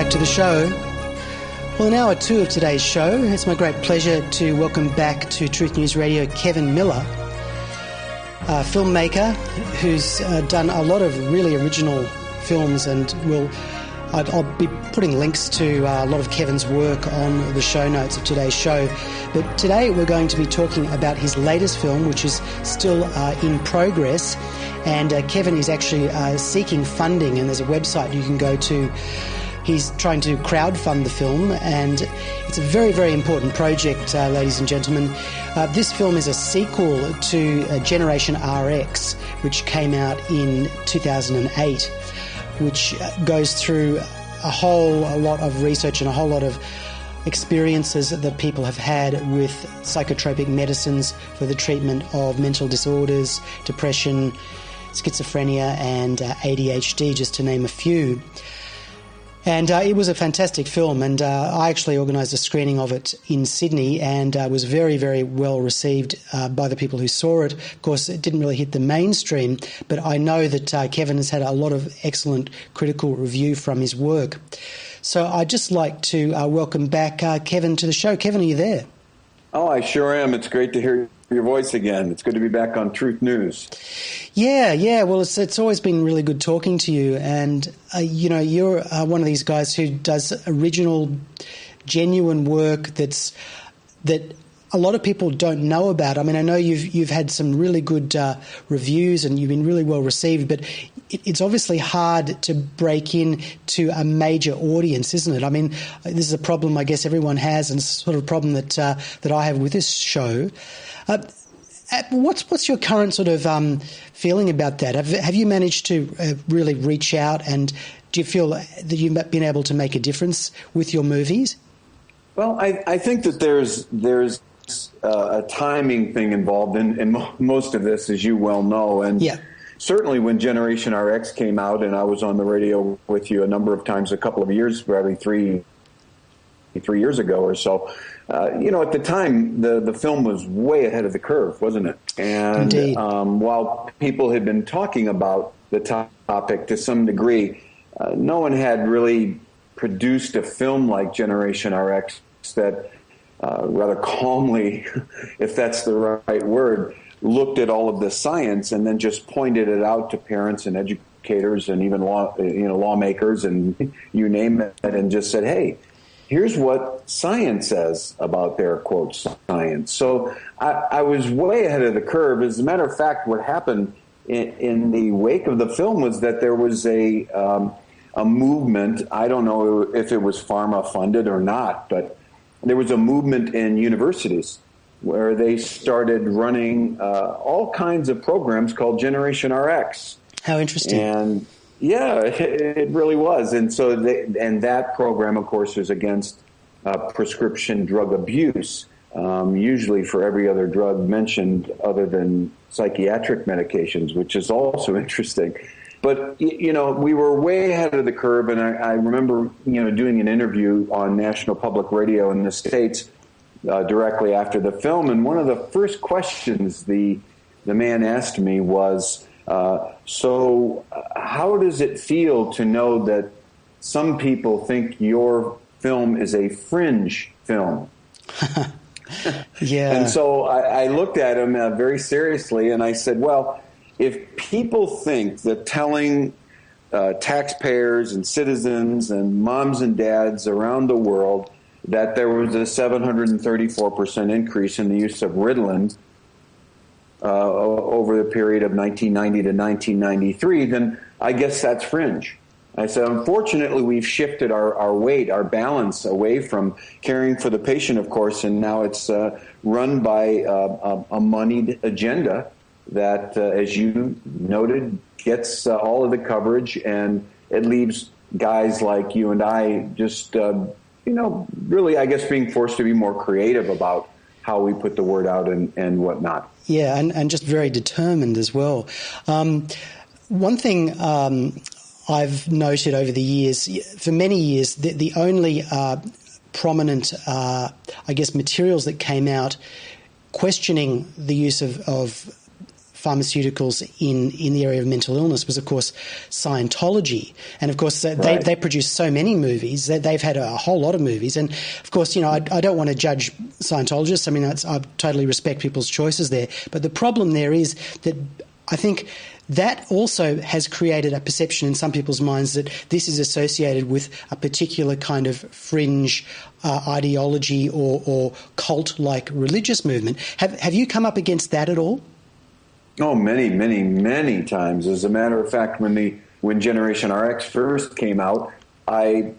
back to the show. Well, in hour 2 of today's show, it's my great pleasure to welcome back to Truth News Radio Kevin Miller, a filmmaker who's done a lot of really original films, and I'll be putting links to a lot of Kevin's work on the show notes of today's show. But today we're going to be talking about his latest film, which is still in progress. And Kevin is actually seeking funding, and there's a website you can go to. He's trying to crowdfund the film, and it's a very, very important project, ladies and gentlemen. This film is a sequel to Generation RX, which came out in 2008, which goes through a whole lot of research and a whole lot of experiences that people have had with psychotropic medicines for the treatment of mental disorders, depression, schizophrenia and ADHD, just to name a few. And it was a fantastic film, and I actually organised a screening of it in Sydney, and was very, very well received by the people who saw it. Of course, it didn't really hit the mainstream, but I know that Kevin has had a lot of excellent critical review from his work. So I'd just like to welcome back Kevin to the show. Kevin, are you there? Oh, I sure am. It's great to hear your voice again. It's good to be back on Truth News. Yeah. Well, it's always been really good talking to you. And, you're one of these guys who does original, genuine work that a lot of people don't know about. I mean, I know you've had some really good reviews and you've been really well received, but it's obviously hard to break in to a major audience, isn't it? I mean, this is a problem I guess everyone has, and it's sort of a problem that I have with this show. What's your current sort of feeling about that? Have you managed to really reach out, and do you feel that you've been able to make a difference with your movies? Well, I think that there's a timing thing involved in most of this, as you well know. And certainly when Generation RX came out, and I was on the radio with you a number of times, a couple of years, probably three years ago or so, at the time, the film was way ahead of the curve, wasn't it? And while people had been talking about the topic to some degree, no one had really produced a film like Generation RX that rather calmly, if that's the right word, looked at all of the science and then just pointed it out to parents and educators and even lawmakers and you name it, and just said, hey, here's what science says about their, quote, science. So I was way ahead of the curve. As a matter of fact, what happened in the wake of the film was that there was a movement. I don't know if it was pharma funded or not, but there was a movement in universities where they started running all kinds of programs called Generation RX. How interesting. And yeah, it really was. And so that program, of course, is against prescription drug abuse, usually for every other drug mentioned other than psychiatric medications, which is also interesting. But, we were way ahead of the curve, and I remember, doing an interview on National Public Radio in the States directly after the film, and one of the first questions the man asked me was, so how does it feel to know that some people think your film is a fringe film? Yeah. And so I looked at him very seriously, and I said, well, if people think that telling taxpayers and citizens and moms and dads around the world that there was a 734% increase in the use of Ritalin over the period of 1990 to 1993, then I guess that's fringe. I said, unfortunately, we've shifted our weight, our balance away from caring for the patient, of course, and now it's run by a moneyed agenda that, as you noted, gets all of the coverage, and it leaves guys like you and I just, really, I guess, being forced to be more creative about how we put the word out and whatnot. Yeah, and just very determined as well. One thing I've noted over the years, for many years, the only prominent, materials that came out questioning the use of pharmaceuticals in the area of mental illness was, of course, Scientology. And, of course, they produce so many movies. They've had a whole lot of movies. And, of course, I don't want to judge Scientologists. I mean, I totally respect people's choices there. But the problem there is that I think that also has created a perception in some people's minds that this is associated with a particular kind of fringe ideology or cult-like religious movement. Have you come up against that at all? Oh, many, many, many times. As a matter of fact, when Generation RX first came out, I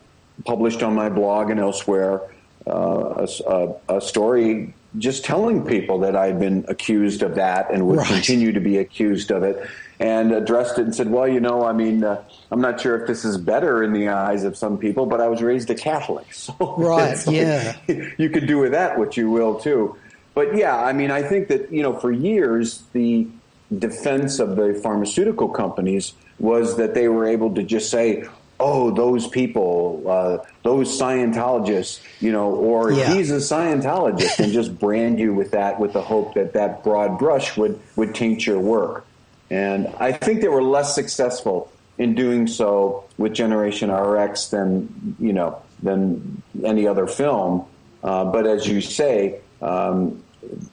published on my blog and elsewhere a story just telling people that I'd been accused of that and would continue to be accused of it, and addressed it and said, well, I'm not sure if this is better in the eyes of some people, but I was raised a Catholic. So you could do with that what you will, too. But, yeah, I mean, I think that, for years, the defense of the pharmaceutical companies was that they were able to just say, oh, those people, those Scientologists, he's a Scientologist, and just brand you with that, with the hope that that broad brush would taint your work. And I think they were less successful in doing so with Generation RX than any other film. But as you say,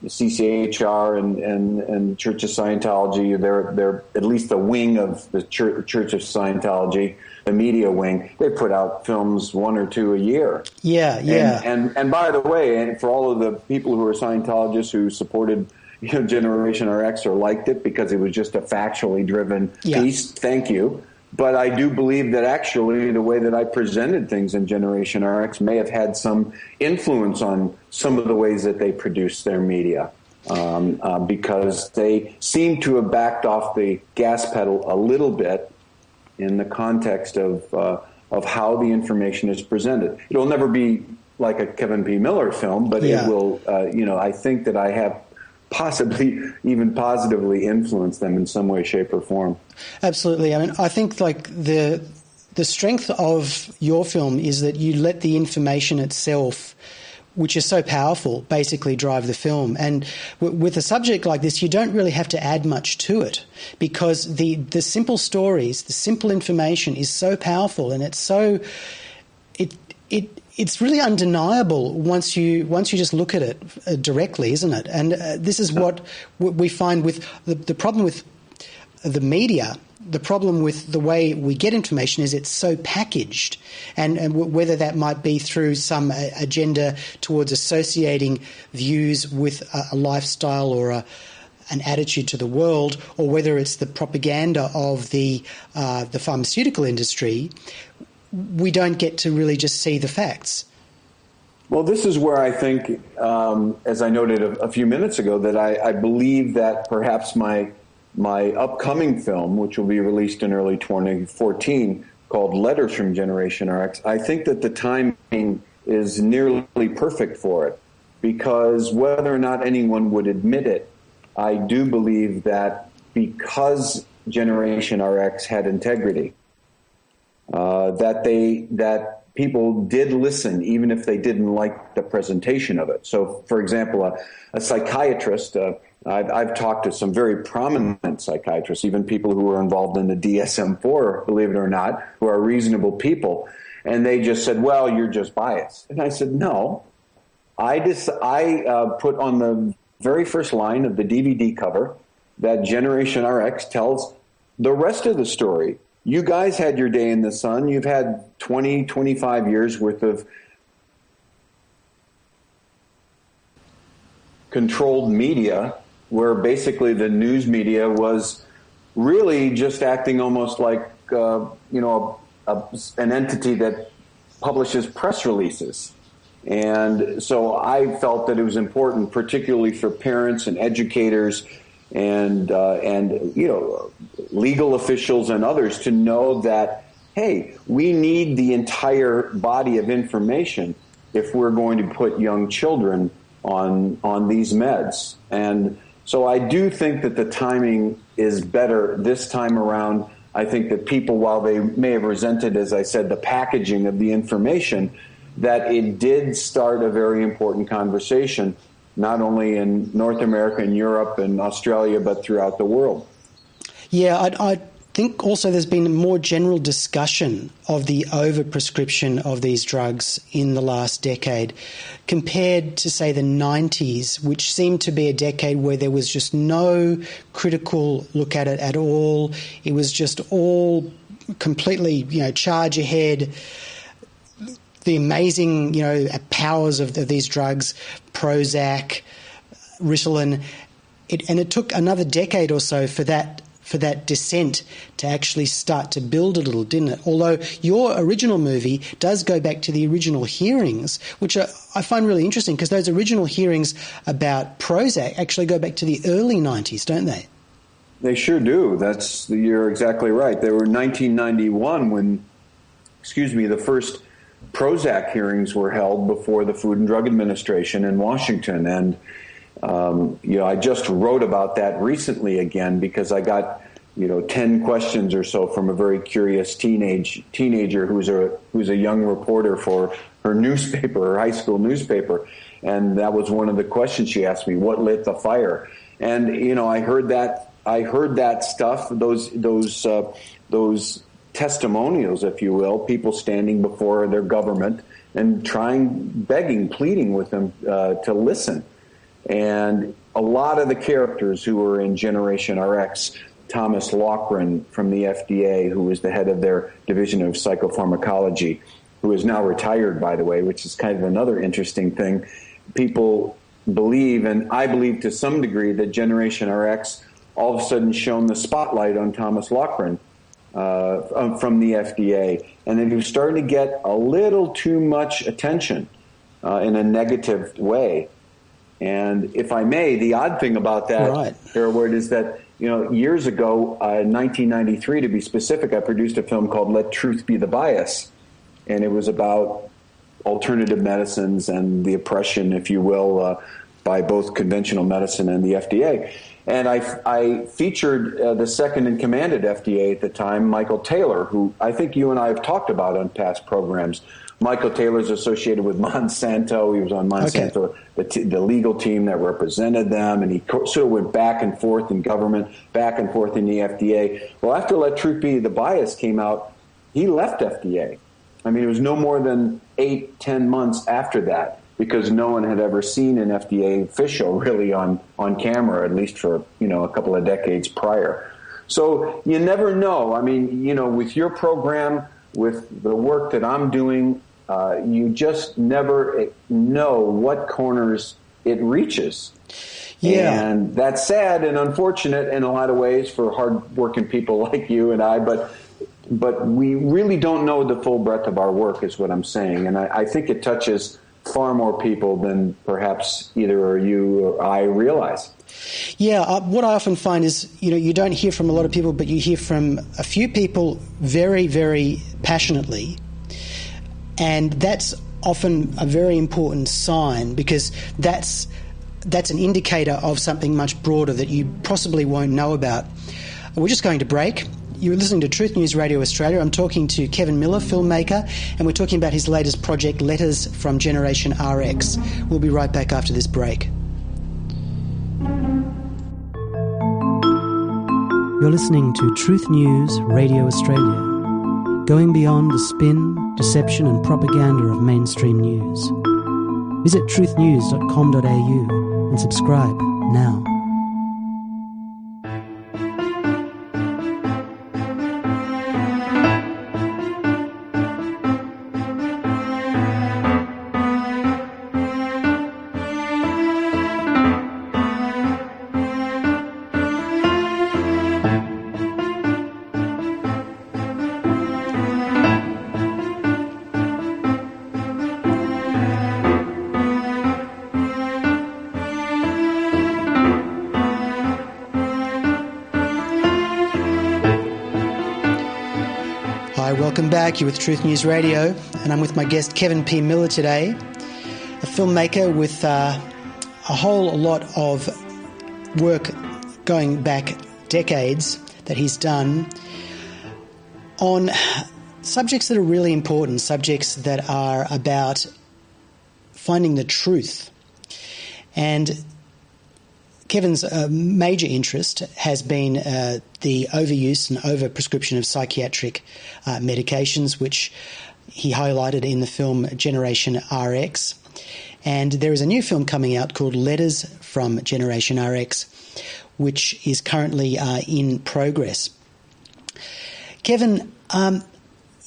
CCHR and Church of Scientology, they're at least the wing of the Church of Scientology, the media wing. They put out films 1 or 2 a year. Yeah. And by the way, and for all of the people who are Scientologists who supported Generation RX or liked it because it was just a factually driven piece, thank you. But I do believe that actually the way that I presented things in Generation RX may have had some influence on some of the ways that they produce their media, because they seem to have backed off the gas pedal a little bit in the context of how the information is presented. It'll never be like a Kevin P. Miller film, but it will. I think that I have possibly even positively influence them in some way, shape, or form. Absolutely. I mean, I think like the strength of your film is that you let the information itself, which is so powerful, basically drive the film. And with a subject like this, you don't really have to add much to it, because the simple stories, the simple information is so powerful, and it's so it's really undeniable once you just look at it directly, isn't it? And this is what we find with the problem with the media. The problem with the way we get information is it's so packaged, and whether that might be through some agenda towards associating views with a lifestyle or an attitude to the world, or whether it's the propaganda of the pharmaceutical industry, we don't get to really just see the facts. Well, this is where I think, as I noted a few minutes ago, that I believe that perhaps my upcoming film, which will be released in early 2014, called Letters from Generation RX, I think that the timing is nearly perfect for it, because whether or not anyone would admit it, I do believe that because Generation RX had integrity, that people did listen, even if they didn't like the presentation of it. So, for example, a psychiatrist, I've talked to some very prominent psychiatrists, even people who were involved in the DSM-4, believe it or not, who are reasonable people, and they just said, well, you're just biased. And I said, no. I put on the very first line of the DVD cover that Generation RX tells the rest of the story. You guys had your day in the sun. You've had 20, 25 years worth of controlled media, where basically the news media was really just acting almost like, an entity that publishes press releases. And so I felt that it was important, particularly for parents and educators and legal officials and others, to know that, hey, we need the entire body of information if we're going to put young children on these meds. And so I do think that the timing is better this time around. I think that people, while they may have resented, as I said, the packaging of the information, that it did start a very important conversation not only in North America and Europe and Australia, but throughout the world. Yeah, I think also there's been a more general discussion of the overprescription of these drugs in the last decade compared to, say, the 90s, which seemed to be a decade where there was just no critical look at it at all. It was just all completely, charge ahead. The amazing, powers of these drugs, Prozac, Ritalin, and it took another decade or so for that descent to actually start to build a little, didn't it? Although your original movie does go back to the original hearings, which I find really interesting because those original hearings about Prozac actually go back to the early 90s, don't they? They sure do. You're exactly right. They were 1991 when, the first Prozac hearings were held before the Food and Drug Administration in Washington. And, I just wrote about that recently again because I got, 10 questions or so from a very curious teenager who's a young reporter for her newspaper, her high school newspaper. And that was one of the questions she asked me, what lit the fire? And, I heard that stuff, those testimonials, if you will, people standing before their government and begging, pleading with them to listen. And a lot of the characters who were in Generation RX, Thomas Loughran from the FDA, who was the head of their division of psychopharmacology, who is now retired, by the way, which is kind of another interesting thing. People believe, and I believe to some degree, that Generation RX all of a sudden shone the spotlight on Thomas Loughran from the FDA, and then he was starting to get a little too much attention in a negative way. And if I may, the odd thing about that, Hereward, is that, years ago, in 1993 to be specific, I produced a film called Let Truth Be the Bias, and it was about alternative medicines and the oppression, if you will, by both conventional medicine and the FDA. And I featured the second in command at FDA at the time, Michael Taylor, who I think you and I have talked about on past programs. Michael Taylor's associated with Monsanto. He was on Monsanto, the legal team that represented them, and he sort of went back and forth in government, back and forth in the FDA. Well, after Let Truth Be the Bias came out, he left FDA. I mean, it was no more than 8-10 months after that, because no one had ever seen an FDA official really on camera, at least for, a couple of decades prior. So you never know. I mean, with your program, with the work that I'm doing, you just never know what corners it reaches. Yeah. And that's sad and unfortunate in a lot of ways for hard-working people like you and I, but we really don't know the full breadth of our work is what I'm saying. And I think it touches far more people than perhaps either you or I realize. Yeah, what I often find is, you don't hear from a lot of people, but you hear from a few people very, very passionately. And that's often a very important sign because that's an indicator of something much broader that you possibly won't know about. We're just going to break. You're listening to Truth News Radio Australia. I'm talking to Kevin Miller, filmmaker, and we're talking about his latest project, Letters from Generation RX. We'll be right back after this break. You're listening to Truth News Radio Australia, going beyond the spin, deception and propaganda of mainstream news. Visit truthnews.com.au and subscribe now. Welcome back. You're with Truth News Radio, and I'm with my guest Kevin P. Miller today, a filmmaker with a whole lot of work going back decades that he's done on subjects that are really important, subjects that are about finding the truth. And Kevin's major interest has been the overuse and overprescription of psychiatric medications, which he highlighted in the film Generation RX. And there is a new film coming out called Letters from Generation RX, which is currently in progress. Kevin,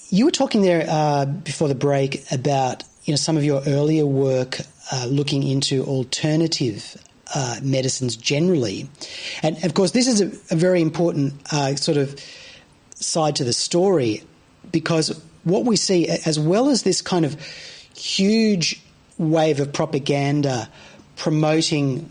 you were talking there before the break about some of your earlier work looking into alternative medicines generally. And, of course, this is a very important sort of side to the story, because what we see, as well as this kind of huge wave of propaganda promoting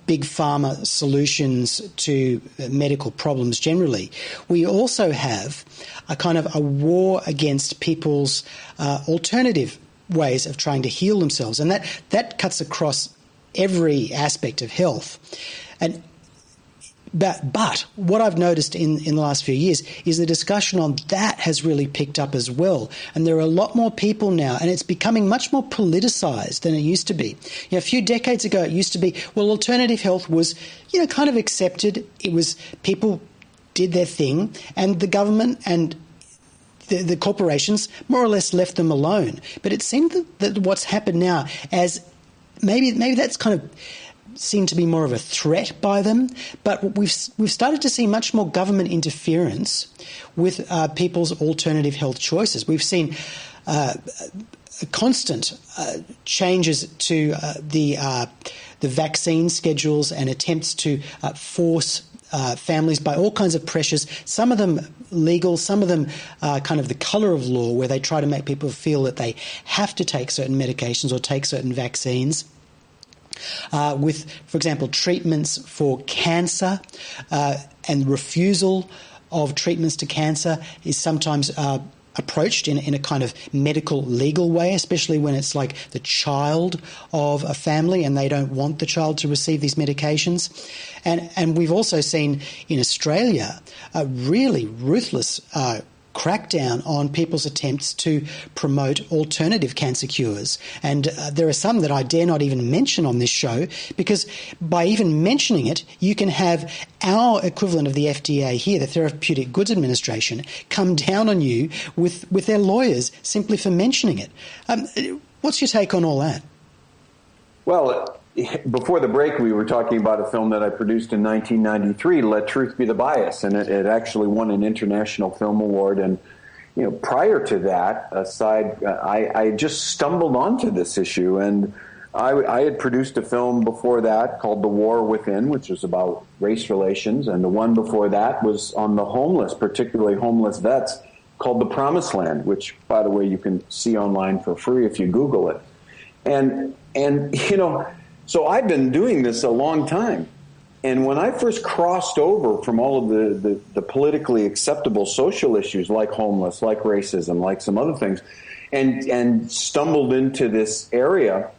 big pharma solutions to medical problems generally, we also have a kind of a war against people's alternative ways of trying to heal themselves. And that cuts across every aspect of health. But what I've noticed in the last few years is the discussion on that has really picked up as well. And there are a lot more people now, and it's becoming much more politicized than it used to be. A few decades ago, it used to be, well, alternative health was, kind of accepted. It was, people did their thing, and the government and the corporations more or less left them alone. But it seemed that what's happened now, as maybe that's kind of seen to be more of a threat by them, but we've started to see much more government interference with people's alternative health choices. We've seen constant changes to the vaccine schedules and attempts to force families by all kinds of pressures, some of them legal, some of them kind of the colour of law, where they try to make people feel that they have to take certain medications or take certain vaccines. With, for example, treatments for cancer and refusal of treatments to cancer is sometimes approached in a kind of medical legal way, especially when it's like the child of a family and they don't want the child to receive these medications. And we've also seen in Australia a really ruthless crackdown on people's attempts to promote alternative cancer cures. And there are some that I dare not even mention on this show, because by even mentioning it, you can have our equivalent of the FDA here, the Therapeutic Goods Administration, come down on you with their lawyers simply for mentioning it. What's your take on all that? Well, before the break, we were talking about a film that I produced in 1993, Let Truth Be the Bias, and it actually won an International Film Award. And prior to that, I just stumbled onto this issue, and I had produced a film before that called The War Within, which was about race relations, and the one before that was on the homeless, particularly homeless vets, called The Promised Land, which, by the way, you can see online for free if you Google it. And so I've been doing this a long time. And when I first crossed over from all of the politically acceptable social issues like homeless, like racism, like some other things, and stumbled into this area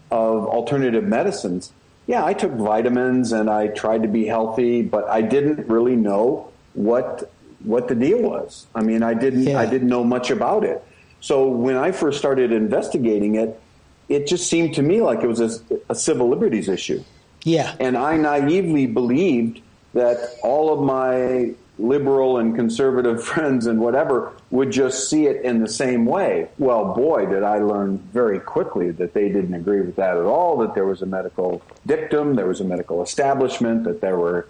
of alternative medicines, I took vitamins and I tried to be healthy, but I didn't really know what the deal was. I mean, I didn't know much about it. So when I first started investigating it, it just seemed to me like it was a civil liberties issue. Yeah. And I naively believed that all of my liberal and conservative friends and whatever would just see it in the same way. Well, boy, did I learn very quickly that they didn't agree with that at all, that there was a medical dictum, there was a medical establishment, that there were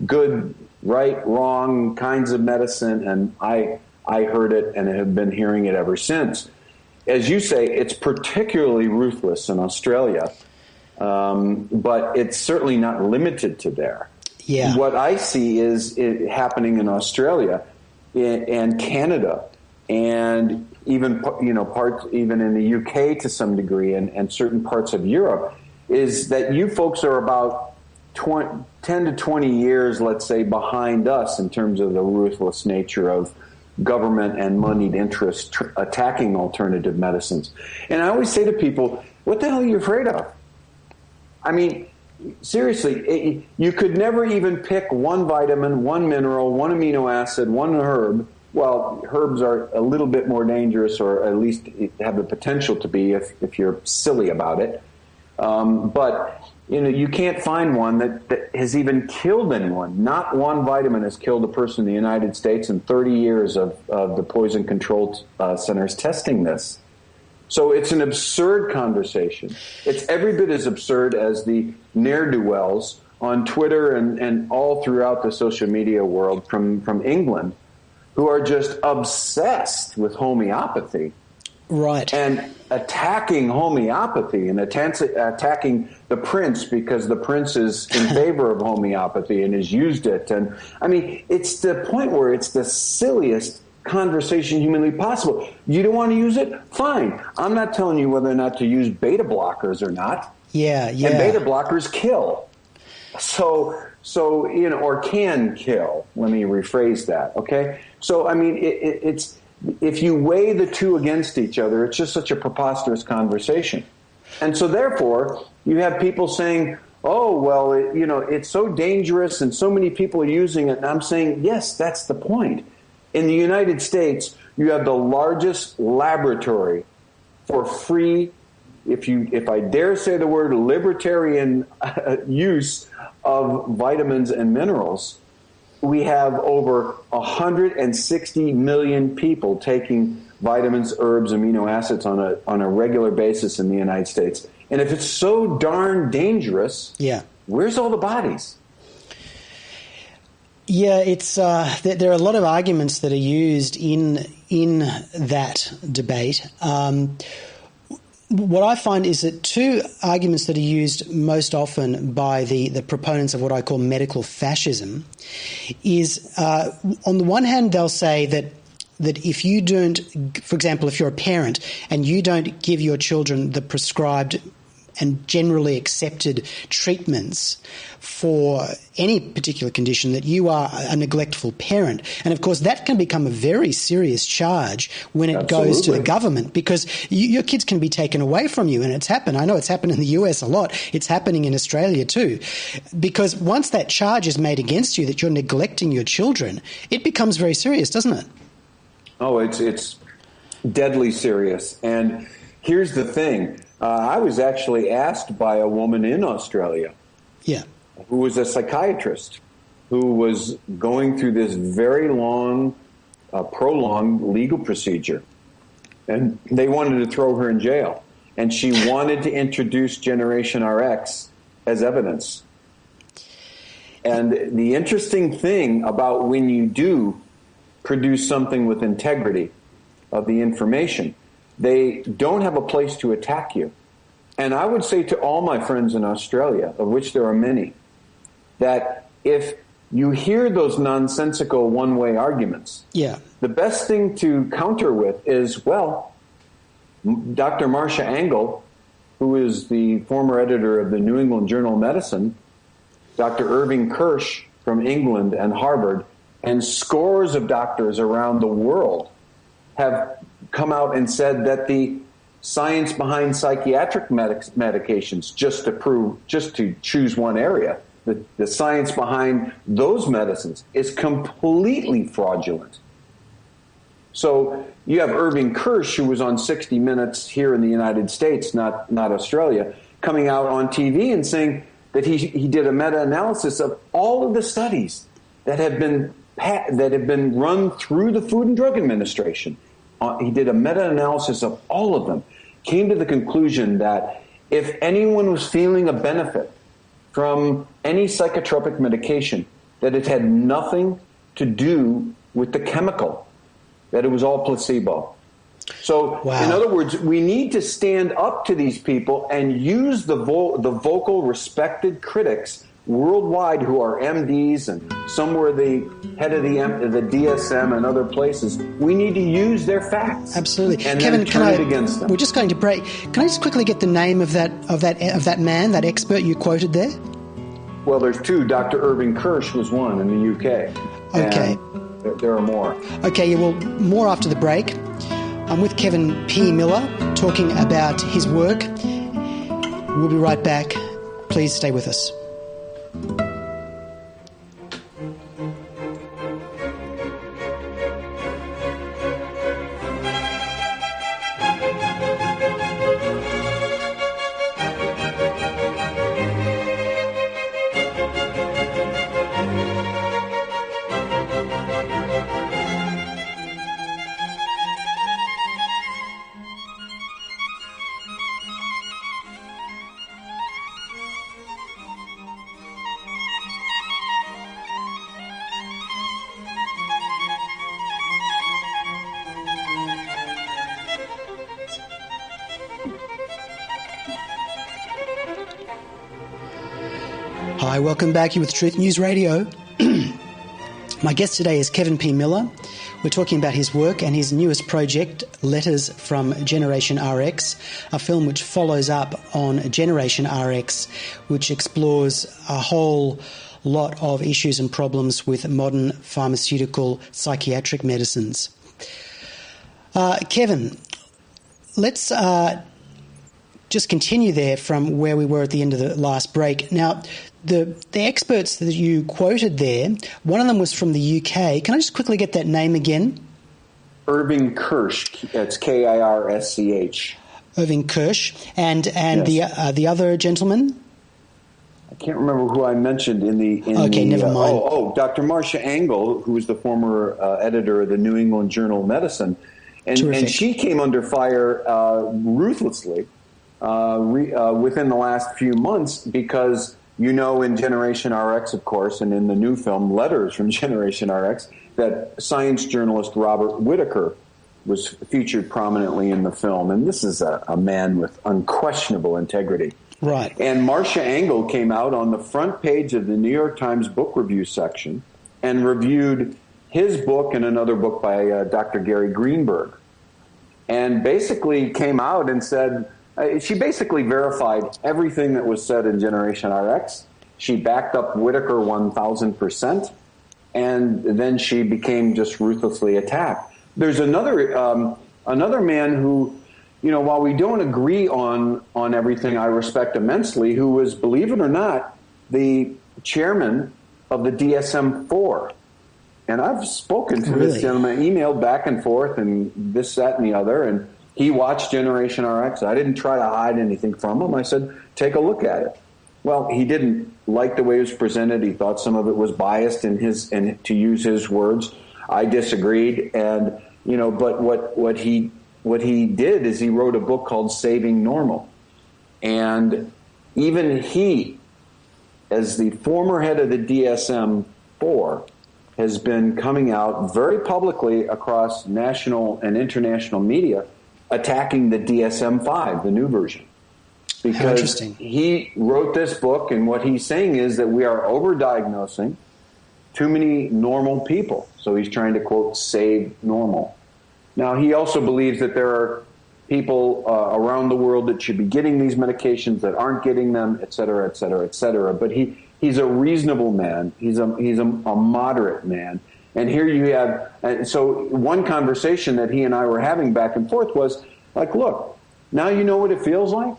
good, right, wrong kinds of medicine, and I heard it and have been hearing it ever since. As you say, it's particularly ruthless in Australia, but it's certainly not limited to there. Yeah. What I see is it happening in Australia and Canada, and even parts even in the UK to some degree, and certain parts of Europe, is that you folks are about 10 to 20 years, let's say, behind us in terms of the ruthless nature of government and moneyed interests attacking alternative medicines. And I always say to people, what the hell are you afraid of? I mean, seriously, you could never even pick one vitamin, one mineral, one amino acid, one herb. Well, herbs are a little bit more dangerous, or at least have the potential to be if you're silly about it. But you can't find one that has even killed anyone. Not one vitamin has killed a person in the United States in 30 years of the poison control centers testing this. So it's an absurd conversation. It's every bit as absurd as the ne'er-do-wells on Twitter and all throughout the social media world from England who are just obsessed with homeopathy. Right. And attacking homeopathy and attacking the prince because the prince is in favor of homeopathy and has used it. And I mean, it's the point where it's the silliest conversation humanly possible. You don't want to use it? Fine. I'm not telling you whether or not to use beta blockers or not. Yeah. And beta blockers kill. So or can kill. Let me rephrase that. Okay. So I mean, it's if you weigh the two against each other, it's just such a preposterous conversation. And so therefore, you have people saying, "Oh, well, it's so dangerous, and so many people are using it." And I'm saying, yes, that's the point. In the United States, you have the largest laboratory for free, if I dare say the word, libertarian use of vitamins and minerals. We have over 160 million people taking vitamins, herbs, amino acids on a regular basis in the United States. And if it's so darn dangerous, where's all the bodies? Yeah, it's there are a lot of arguments that are used in that debate. What I find is that two arguments that are used most often by the proponents of what I call medical fascism is, on the one hand, they'll say that if you don't, for example, if you're a parent and you don't give your children the prescribed and generally accepted treatments for any particular condition, that you are a neglectful parent. And of course, that can become a very serious charge when it goes to the government, because your kids can be taken away from you. And it's happened. I know it's happened in the US a lot. It's happening in Australia too. Because once that charge is made against you that you're neglecting your children, it becomes very serious, doesn't it? Oh, it's deadly serious. And here's the thing. I was actually asked by a woman in Australia who was a psychiatrist who was going through this very long, prolonged legal procedure. And they wanted to throw her in jail. And she wanted to introduce Generation RX as evidence. And the interesting thing about when you do produce something with integrity of the information, they don't have a place to attack you. And I would say to all my friends in Australia, of which there are many, that if you hear those nonsensical one-way arguments, the best thing to counter with is, well, Dr. Marcia Angell, who is the former editor of the New England Journal of Medicine, Dr. Irving Kirsch from England and Harvard, and scores of doctors around the world have come out and said that the science behind psychiatric medications, just to choose one area, the science behind those medicines is completely fraudulent. So you have Irving Kirsch, who was on 60 Minutes here in the United States, not Australia, coming out on TV and saying that he did a meta-analysis of all of the studies that have been run through the Food and Drug Administration. He did a meta-analysis of all of them, came to the conclusion that if anyone was feeling a benefit from any psychotropic medication, that it had nothing to do with the chemical, that it was all placebo. So, in other words, we need to stand up to these people and use the vocal, respected critics worldwide who are MDs, and some were the head of the DSM and other places. We need to use their facts. Absolutely, and Kevin. then turn it against them. We're just going to break. Can I just quickly get the name of that man, that expert you quoted there? Well, there's two. Dr. Irving Kirsch was one in the UK. Okay. There are more. Okay. Well, more after the break. I'm with Kevin P. Miller talking about his work. We'll be right back. Please stay with us. Hi, welcome back. You're with Truth News Radio. My guest today is Kevin P. Miller. We're talking about his work and his newest project, Letters from Generation RX, a film which follows up on Generation RX, which explores a whole lot of issues and problems with modern pharmaceutical psychiatric medicines. Kevin, let's just continue there from where we were at the end of the last break. Now, the experts that you quoted there, one of them was from the UK. Can I just quickly get that name again? Irving Kirsch. That's Kirsch. Irving Kirsch. And yes. the other gentleman? I can't remember who I mentioned never mind. Dr. Marcia Engel, who was the former editor of the New England Journal of Medicine. And she came under fire ruthlessly within the last few months because, in Generation RX, of course, and in the new film, Letters from Generation RX, that science journalist Robert Whitaker was featured prominently in the film. And this is a man with unquestionable integrity. Right. And Marcia Engel came out on the front page of the New York Times book review section and reviewed his book and another book by Dr. Gary Greenberg. And basically came out and said, she basically verified everything that was said in Generation RX. She backed up Whitaker 1,000%, and then she became just ruthlessly attacked. There's another man who, while we don't agree on everything, I respect immensely, who was, believe it or not, the chairman of the DSM-4. And I've spoken to this gentleman, emailed back and forth, and this, that, and the other, and he watched Generation RX. I didn't try to hide anything from him. I said, take a look at it. Well, he didn't like the way it was presented. He thought some of it was biased and to use his words. I disagreed, and but what he did is he wrote a book called Saving Normal, and even he, as the former head of the DSM-4, has been coming out very publicly across national and international media attacking the DSM-5, the new version. Because he wrote this book, and what he's saying is that we are overdiagnosing too many normal people. So he's trying to, quote, save normal. Now, he also believes that there are people around the world that should be getting these medications that aren't getting them, et cetera, et cetera, et cetera. But he's a reasonable man. He's a moderate man. And here you have, so one conversation that he and I were having back and forth was like, look, now you know what it feels like?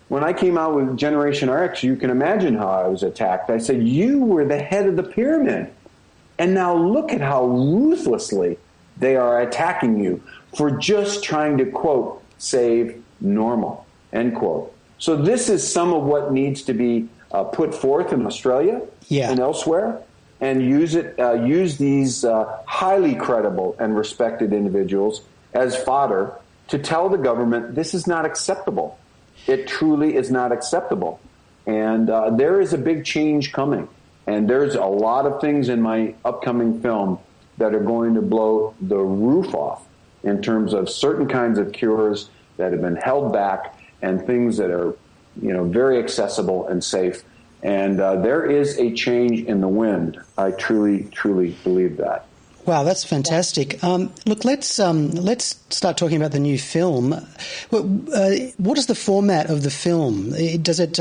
When I came out with Generation RX, you can imagine how I was attacked. I said, you were the head of the pyramid. And now look at how ruthlessly they are attacking you for just trying to, quote, save normal, end quote. So this is some of what needs to be put forth in Australia and elsewhere, and use these highly credible and respected individuals as fodder to tell the government this is not acceptable. It truly is not acceptable. And there is a big change coming. And there's a lot of things in my upcoming film that are going to blow the roof off in terms of certain kinds of cures that have been held back and things that are, very accessible and safe. And there is a change in the wind. I truly, truly believe that. Wow, that's fantastic. Look, let's start talking about the new film. What is the format of the film? Does it?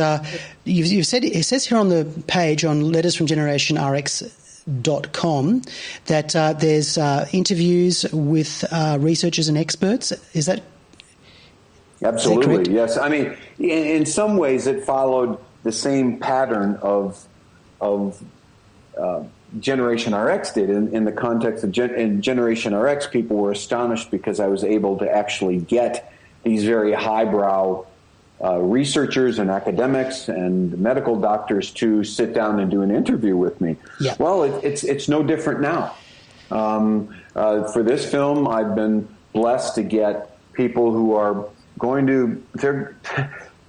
You've said it says here on the page on Letters from Generation RX.com that there's interviews with researchers and experts. Is that? Absolutely, yes. I mean, in some ways, it followed the same pattern of Generation RX did. In the context of Generation RX, people were astonished because I was able to actually get these very highbrow researchers and academics and medical doctors to sit down and do an interview with me. Yeah. Well, it's no different now. For this film, I've been blessed to get people who are going to...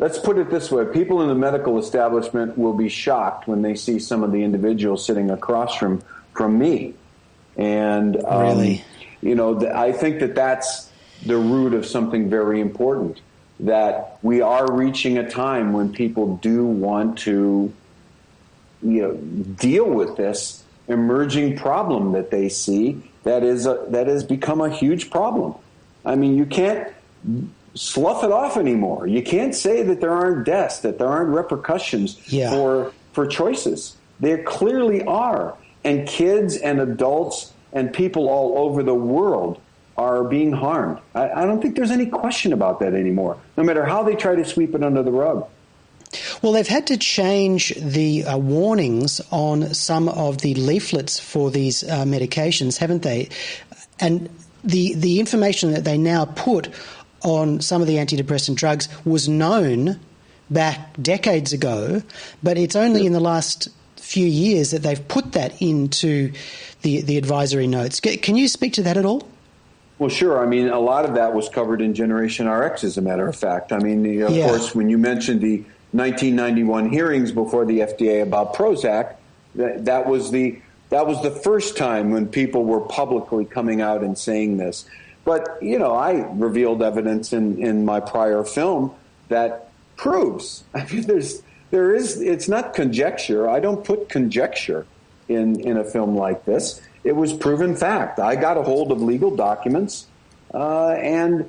Let's put it this way. People in the medical establishment will be shocked when they see some of the individuals sitting across from me. And, really? I think that that's the root of something very important, that we are reaching a time when people do want to deal with this emerging problem that they see that has become a huge problem. I mean, you can't slough it off anymore. You can't say that there aren't deaths, that there aren't repercussions for choices. There clearly are. And kids and adults and people all over the world are being harmed. I don't think there's any question about that anymore, no matter how they try to sweep it under the rug. Well, they've had to change the warnings on some of the leaflets for these medications, haven't they? And the information that they now put on some of the antidepressant drugs was known back decades ago, but it's only in the last few years that they've put that into the advisory notes. Can you speak to that at all? Well, sure. I mean, a lot of that was covered in Generation RX, as a matter of fact. I mean, of course, when you mentioned the 1991 hearings before the FDA about Prozac, that was the first time when people were publicly coming out and saying this. But, I revealed evidence in my prior film that proves. I mean, it's not conjecture. I don't put conjecture in a film like this. It was proven fact. I got a hold of legal documents, and,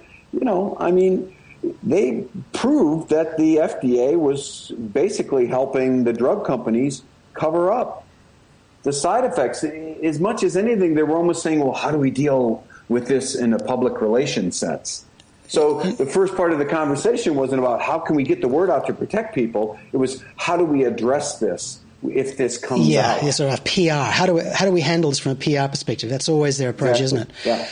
they proved that the FDA was basically helping the drug companies cover up the side effects. As much as anything, they were almost saying, well, how do we deal with this in a public relations sense? So the first part of the conversation wasn't about how can we get the word out to protect people. It was how do we address this if this comes out? Yeah, sort of PR. How do we handle this from a PR perspective? That's always their approach, isn't it? Yeah.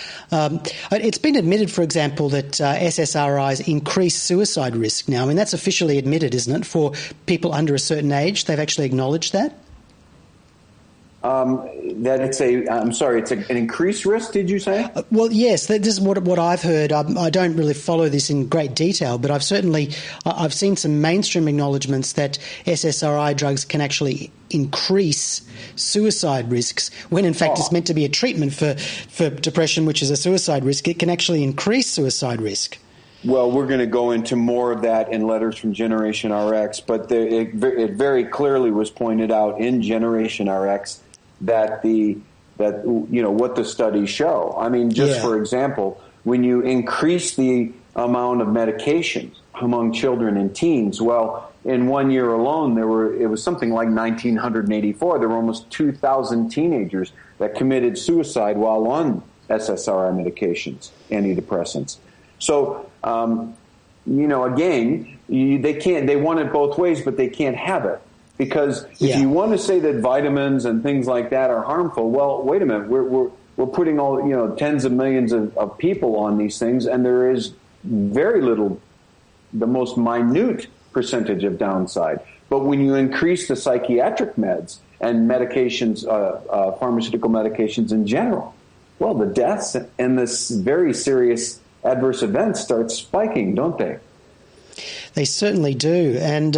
It's been admitted, for example, that SSRIs increase suicide risk now. I mean, that's officially admitted, isn't it, for people under a certain age? They've actually acknowledged that? That it's an increased risk, did you say? Well, yes, this is what I've heard. I don't really follow this in great detail, but I've seen some mainstream acknowledgements that SSRI drugs can actually increase suicide risks when in fact it's meant to be a treatment for depression, which is a suicide risk. It can actually increase suicide risk. Well, we're going to go into more of that in letters from Generation RX, but it very clearly was pointed out in Generation RX that what the studies show. I mean, for example, when you increase the amount of medication among children and teens, well, in 1 year alone, it was something like 1,984. There were almost 2,000 teenagers that committed suicide while on SSRI medications, antidepressants. So, again, they want it both ways, but they can't have it. Because if you want to say that vitamins and things like that are harmful, well, wait a minute, we're putting all, tens of millions of people on these things, and there is very little, the most minute percentage of downside. But when you increase the psychiatric meds and medications, pharmaceutical medications in general, well, the deaths and this very serious adverse events start spiking, don't they? They certainly do. And,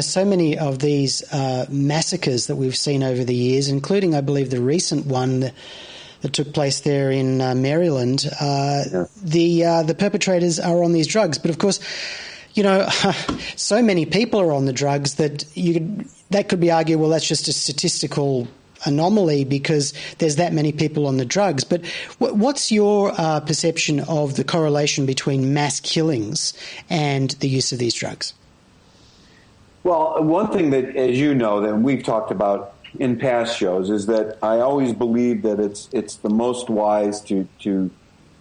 so many of these massacres that we've seen over the years, including, I believe, the recent one that took place there in Maryland, the perpetrators are on these drugs. But, of course, so many people are on the drugs that that could be argued, well, that's just a statistical anomaly because there's that many people on the drugs. But what's your perception of the correlation between mass killings and the use of these drugs? Well, one thing that, as you know, that we've talked about in past shows is that I always believe that it's the most wise to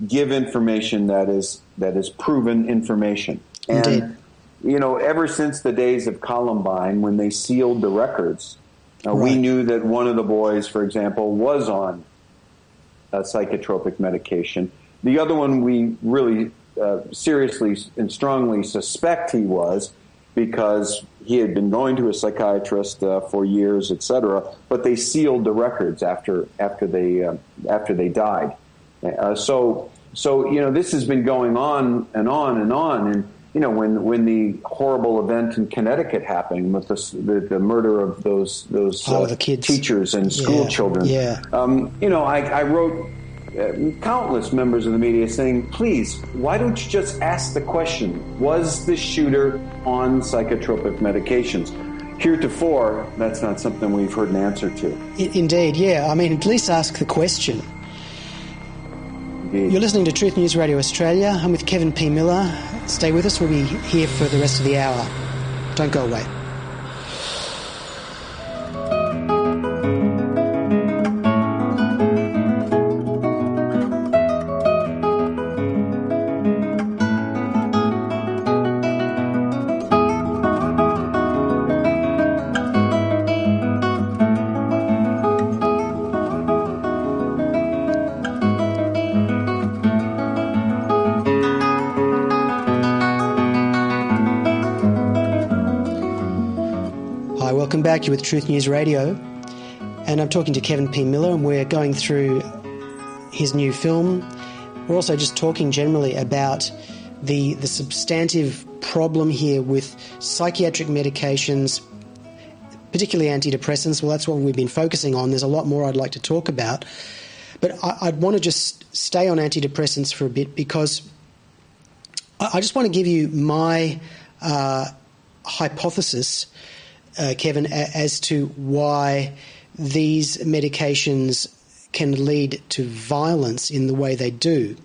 give information that is proven information. Indeed. And, ever since the days of Columbine, when they sealed the records, we knew that one of the boys, for example, was on a psychotropic medication. The other one we really seriously and strongly suspect he was because he had been going to a psychiatrist for years, etc. But they sealed the records after they died. So this has been going on and on and on. And when the horrible event in Connecticut happened with the murder of those the kids. Teachers and school children, I wrote countless members of the media saying, please, why don't you just ask the question, was the shooter on psychotropic medications? heretofore, that's not something we've heard an answer to. Indeed, yeah. I mean, at least ask the question. Indeed. You're listening to Truth News Radio Australia. I'm with Kevin P. Miller. Stay with us. We'll be here for the rest of the hour. Don't go away. Welcome back. You're with Truth News Radio, and I'm talking to Kevin P. Miller, and we're going through his new film. We're also just talking generally about the substantive problem here with psychiatric medications, particularly antidepressants. Well, that's what we've been focusing on. There's a lot more I'd like to talk about, but I'd want to just stay on antidepressants for a bit, because I just want to give you my hypothesis, Kevin, as to why these medications can lead to violence in the way they do.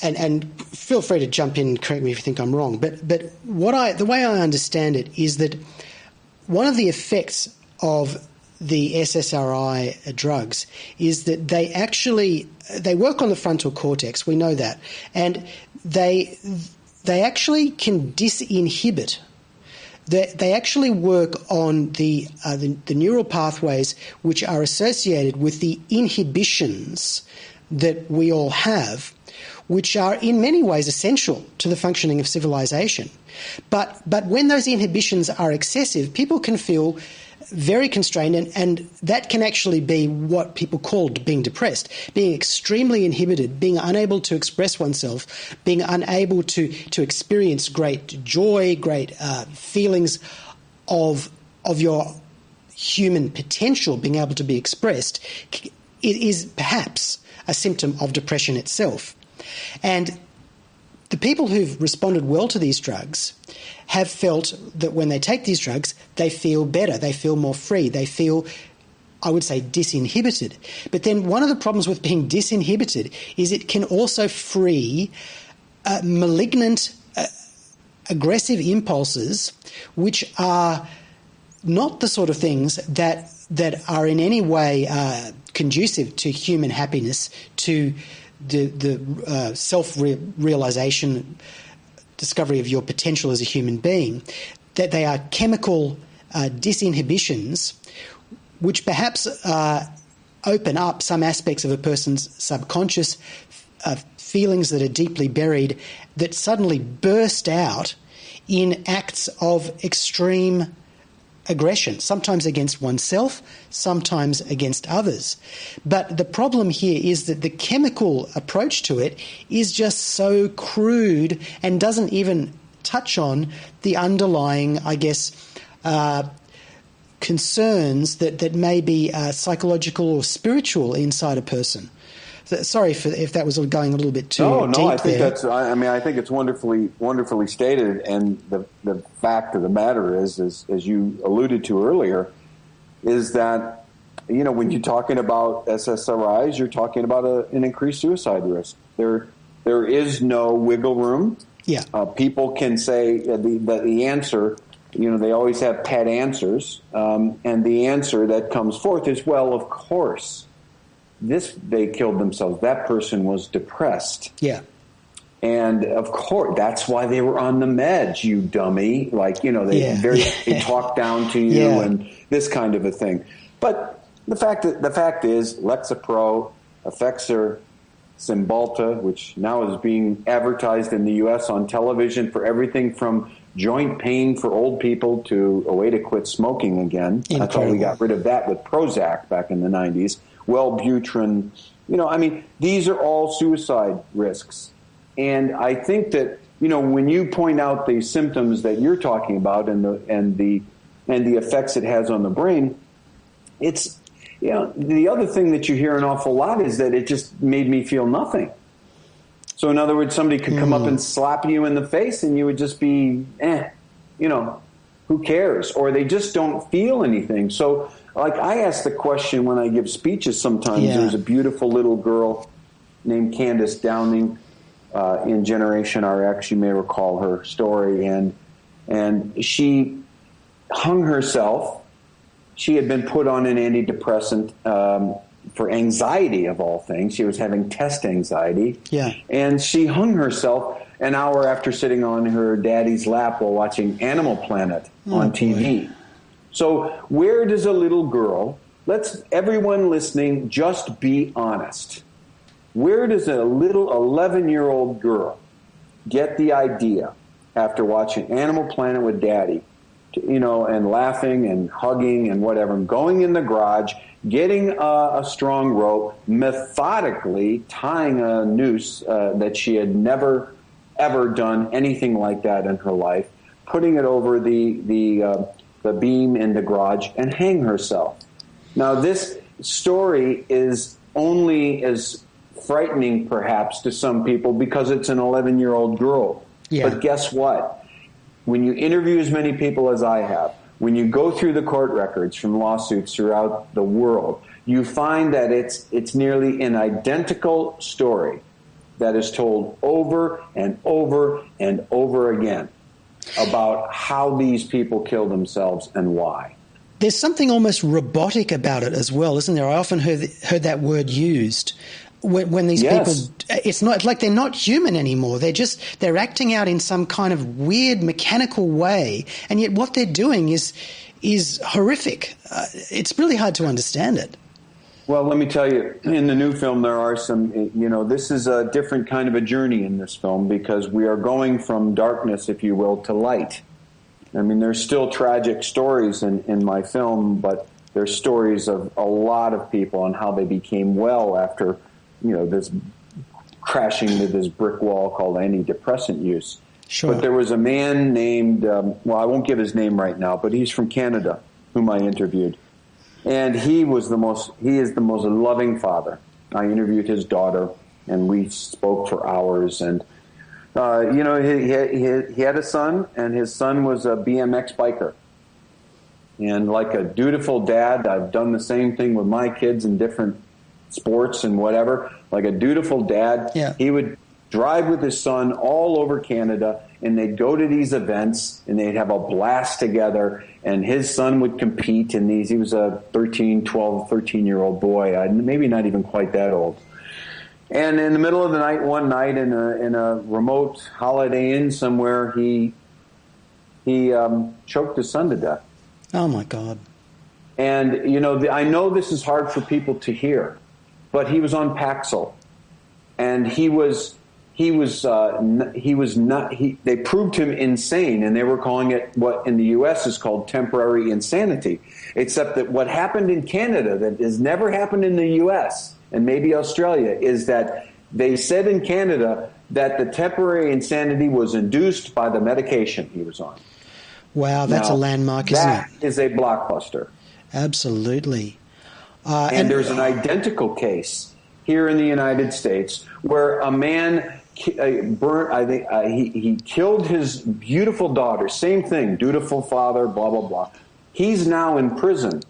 And feel free to jump in and correct me if you think I'm wrong. But the way I understand it is that one of the effects of the SSRI drugs is that they work on the frontal cortex. We know that, and they actually can disinhibit. They actually work on the neural pathways which are associated with the inhibitions that we all have, which are in many ways essential to the functioning of civilization. But when those inhibitions are excessive, people can feel very constrained, and that can actually be what people called being depressed, being extremely inhibited, being unable to express oneself, being unable to experience great joy, great feelings of your human potential being able to be expressed. It is perhaps a symptom of depression itself. And the people who've responded well to these drugs have felt that when they take these drugs, they feel better, they feel more free, they feel, I would say, disinhibited. But then one of the problems with being disinhibited is it can also free malignant, aggressive impulses, which are not the sort of things that are in any way conducive to human happiness, to the self-realization, discovery of your potential as a human being, that they are chemical disinhibitions which perhaps open up some aspects of a person's subconscious, feelings that are deeply buried, that suddenly burst out in acts of extreme aggression, sometimes against oneself, sometimes against others. But the problem here is that the chemical approach to it is just so crude and doesn't even touch on the underlying, I guess, concerns that may be psychological or spiritual inside a person. Sorry if that was going a little bit too deep. No, I think there. I think it's wonderfully stated. And the fact of the matter is, as you alluded to earlier, is that, when you're talking about SSRIs, you're talking about an increased suicide risk. There is no wiggle room. Yeah. People can say that the answer, they always have pet answers, and the answer that comes forth is, well, of course. They killed themselves. That person was depressed. Yeah. And of course, that's why they were on the meds, you dummy. They talk down to you and this kind of a thing. But the fact is, Lexapro, Effexor, Cymbalta, which now is being advertised in the U.S. on television for everything from joint pain for old people to a way to quit smoking again. Incredible. That's why we got rid of that with Prozac back in the 90s. Wellbutrin, these are all suicide risks. And I think that, when you point out the symptoms that you're talking about and the effects it has on the brain, it's, the other thing that you hear an awful lot is that it just made me feel nothing. So in other words, somebody could come up and slap you in the face and you would just be, who cares? Or they just don't feel anything. So, like, I ask the question when I give speeches sometimes. Yeah. There's a beautiful little girl named Candace Downing in Generation RX. You may recall her story. And she hung herself. She had been put on an antidepressant for anxiety, of all things. She was having test anxiety. Yeah. And she hung herself an hour after sitting on her daddy's lap while watching Animal Planet on TV. Boy. So where does a little girl, let's everyone listening, just be honest. Where does a little 11-year-old girl get the idea after watching Animal Planet with Daddy, and laughing and hugging and whatever, and going in the garage, getting a strong rope, methodically tying a noose that she had never, ever done anything like that in her life, putting it over the beam in the garage, and hang herself. Now, this story is only as frightening, perhaps, to some people because it's an 11-year-old girl. Yeah. But guess what? When you interview as many people as I have, when you go through the court records from lawsuits throughout the world, you find that it's nearly an identical story that is told over and over and over again about how these people kill themselves and why. There's something almost robotic about it as well, isn't there? I often heard that word used. When these people, it's like they're not human anymore. They're acting out in some kind of weird mechanical way, and yet what they're doing is horrific. It's really hard to understand it. Well, let me tell you, in the new film, there are some, this is a different kind of a journey in this film because we are going from darkness, if you will, to light. I mean, there's still tragic stories in my film, but there's stories of a lot of people and how they became well after this crashing into this brick wall called antidepressant use. Sure. But there was a man named, I won't give his name right now, but he's from Canada, whom I interviewed. And he is the most loving father. I interviewed his daughter, and we spoke for hours. And, he had a son, and his son was a BMX biker. And like a dutiful dad, I've done the same thing with my kids in different sports and whatever. Like a dutiful dad, He would drive with his son all over Canada, and they'd go to these events, and they'd have a blast together, and his son would compete in these. He was a 13-year-old boy, maybe not even quite that old. And in the middle of the night, one night in a remote Holiday Inn somewhere, he choked his son to death. Oh, my God. And, I know this is hard for people to hear, but he was on Paxil, and they proved him insane, and they were calling it what in the U.S. is called temporary insanity, except that what happened in Canada that has never happened in the U.S. and maybe Australia is that they said in Canada that the temporary insanity was induced by the medication he was on. Wow, that's a landmark, isn't it? That is a blockbuster. Absolutely. And there's an identical case here in the United States where a man he killed his beautiful daughter. Same thing, dutiful father, blah, blah, blah. He's now in prison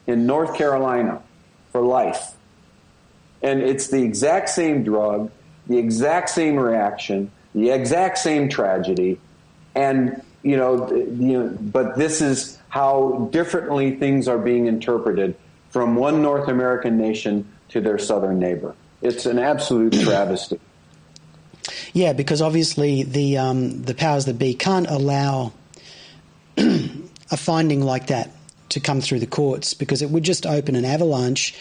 in North Carolina for life. And it's the exact same drug, the exact same reaction, the exact same tragedy. And, but this is how differently things are being interpreted from one North American nation to their southern neighbor. It's an absolute travesty. Yeah, because obviously the powers that be can't allow a finding like that to come through the courts because it would just open an avalanche.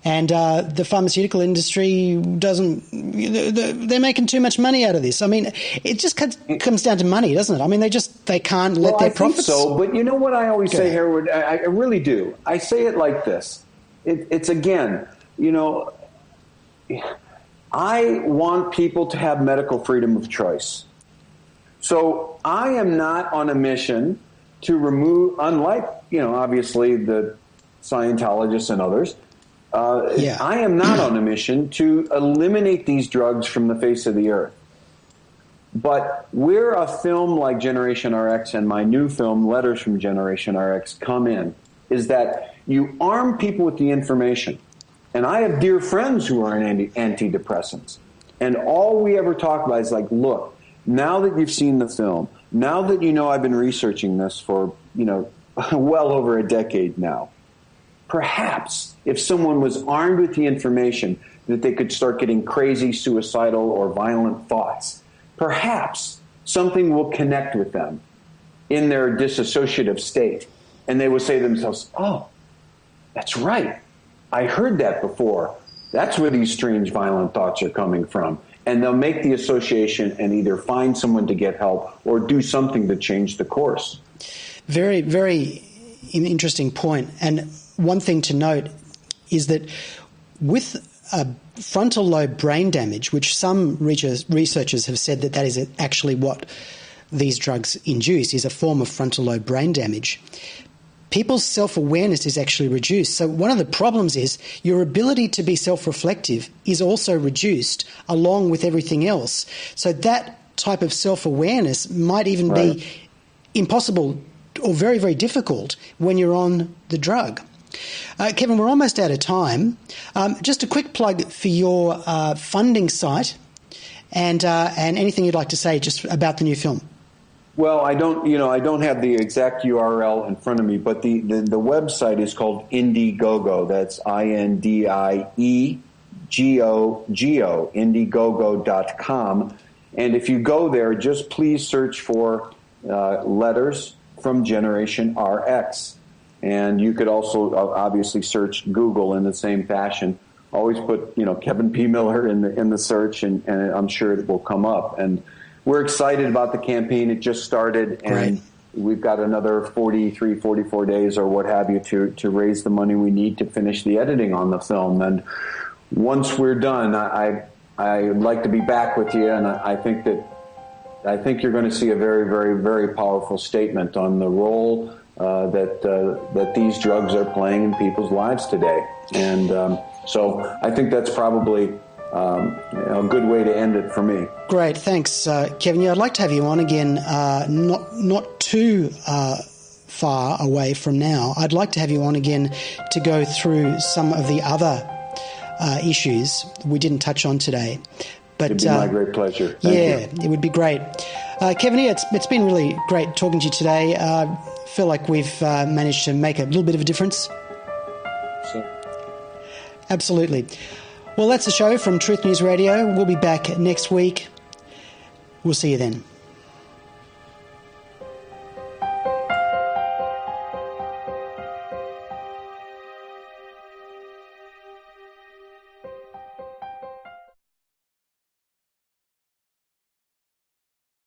And the pharmaceutical industry they're making too much money out of this. I mean, it just comes down to money, doesn't it? I mean, they can't let their profits. I think so, but you know what I always say, Harewood? I really do. I say it like this. It's again, I want people to have medical freedom of choice. So I am not on a mission to remove, unlike, obviously the Scientologists and others, I am not on a mission to eliminate these drugs from the face of the earth. But where a film like Generation RX and my new film, Letters from Generation RX, come in is that you arm people with the information. And I have dear friends who are on antidepressants. And all we ever talk about is like, look, now that you've seen the film, now that you know I've been researching this for, well over a decade now, perhaps if someone was armed with the information that they could start getting crazy, suicidal, or violent thoughts, perhaps something will connect with them in their dissociative state. And they will say to themselves, oh, that's right. I heard that before. That's where these strange, violent thoughts are coming from. And they'll make the association and either find someone to get help or do something to change the course. Very, very interesting point. And one thing to note is that with frontal lobe brain damage, which some researchers have said that is actually what these drugs induce, is a form of frontal lobe brain damage, people's self-awareness is actually reduced. So one of the problems is your ability to be self-reflective is also reduced along with everything else. So that type of self-awareness might even be impossible or very, very difficult when you're on the drug. Kevin, we're almost out of time. Just a quick plug for your funding site and anything you'd like to say just about the new film. Well, I don't have the exact URL in front of me, but the website is called Indiegogo. That's INDIEGOGO, Indiegogo.com. And if you go there, just please search for Letters from Generation RX. And you could also obviously search Google in the same fashion. Always put, Kevin P. Miller in the search, and I'm sure it will come up. And we're excited about the campaign. It just started, and we've got another 43, 44 days or what have you to raise the money we need to finish the editing on the film. And once we're done, I'd like to be back with you, and I think you're going to see a very, very, very powerful statement on the role that these drugs are playing in people's lives today. And so I think that's probably a good way to end it for me. Great, thanks, Kevin. Yeah, I'd like to have you on again, not too far away from now. I'd like to have you on again to go through some of the other issues we didn't touch on today. But it'd be my great pleasure. Thank you. It would be great. Kevin, it's been really great talking to you today. I feel like we've managed to make a little bit of a difference. Absolutely. Well, that's the show from Truth News Radio. We'll be back next week. We'll see you then.